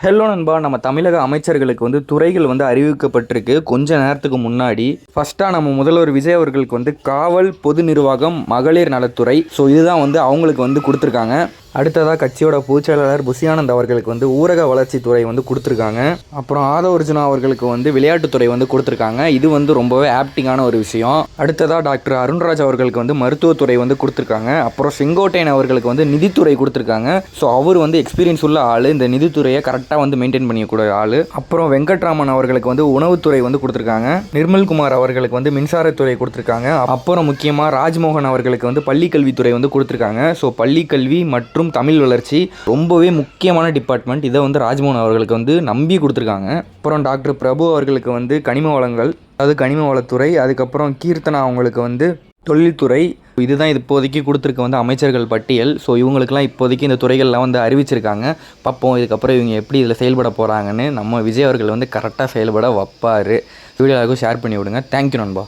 Hello நண்பா, நம்ம தமிழக அமைச்சர்களுக்கு துறைகள் அறிவிக்கப்பட்டிருக்கு கொஞ்ச நேரத்துக்கு முன்னாடி. ஃபர்ஸ்ட்டாக நம்ம முதல்வர் விஜய் அவர்களுக்கு காவல், பொது நிர்வாகம், மகளிர் நலத்துறை. ஸோ இதுதான் அவங்களுக்கு கொடுத்துருக்காங்க. அடுத்ததாக கட்சியோட பொதுச்செயலாளர் புஷியானந்த் அவர்களுக்கு ஊரக வளர்ச்சித்துறை கொடுத்துருக்காங்க. அப்புறம் ஆதவர்ஜுனா அவர்களுக்கு விளையாட்டுத்துறை கொடுத்துருக்காங்க. இது ரொம்பவே ஆப்டிங்கான ஒரு விஷயம். அடுத்ததாக டாக்டர் அருண்ராஜ் அவர்களுக்கு மருத்துவத்துறை கொடுத்துருக்காங்க. அப்புறம் செங்கோட்டையன் அவர்களுக்கு நிதித்துறை கொடுத்துருக்காங்க. ஸோ அவர் எக்ஸ்பீரியன்ஸ் உள்ள ஆள், இந்த நிதித்துறையை கரெக்டாக மெயின்டைன் பண்ணிக்கூடிய ஆள். அப்புறம் வெங்கட்ராமன் அவர்களுக்கு உணவுத்துறை கொடுத்துருக்காங்க. நிர்மல்குமார் அவர்களுக்கு மின்சாரத்துறை கொடுத்துருக்காங்க. அப்புறம் முக்கியமாக ராஜ்மோகன் அவர்களுக்கு பள்ளிக்கல்வித்துறை கொடுத்துருக்காங்க. ஸோ பள்ளிக்கல்வி மற்றும் தமிழ் வளர்ச்சி ரொம்பவே முக்கியமான டிபார்ட்மெண்ட். இதை ராஜ்மோகன் அவர்களுக்கு நம்பி கொடுத்துருக்காங்க. அப்புறம் டாக்டர் பிரபு அவர்களுக்கு கனிம வளங்கள், அதாவது கனிம வளத்துறை. அதுக்கப்புறம் கீர்த்தனா அவங்களுக்கு தொழில்துறை. இதுதான் இப்போதைக்கு கொடுத்துருக்க அமைச்சர்கள் பட்டியல். ஸோ இவங்களுக்கெல்லாம் இப்போதைக்கு இந்த துறைகள்லாம் அறிவிச்சிருக்காங்க. பார்ப்போம் இதுக்கப்புறம் இவங்க எப்படி இதில் செயல்பட போகிறாங்கன்னு. நம்ம விஜய் அவர்கள் கரெக்டாக செயல்பட வைப்பார். வீடியோவுக்கு ஷேர் பண்ணி விடுங்க. தேங்க்யூ நண்பா.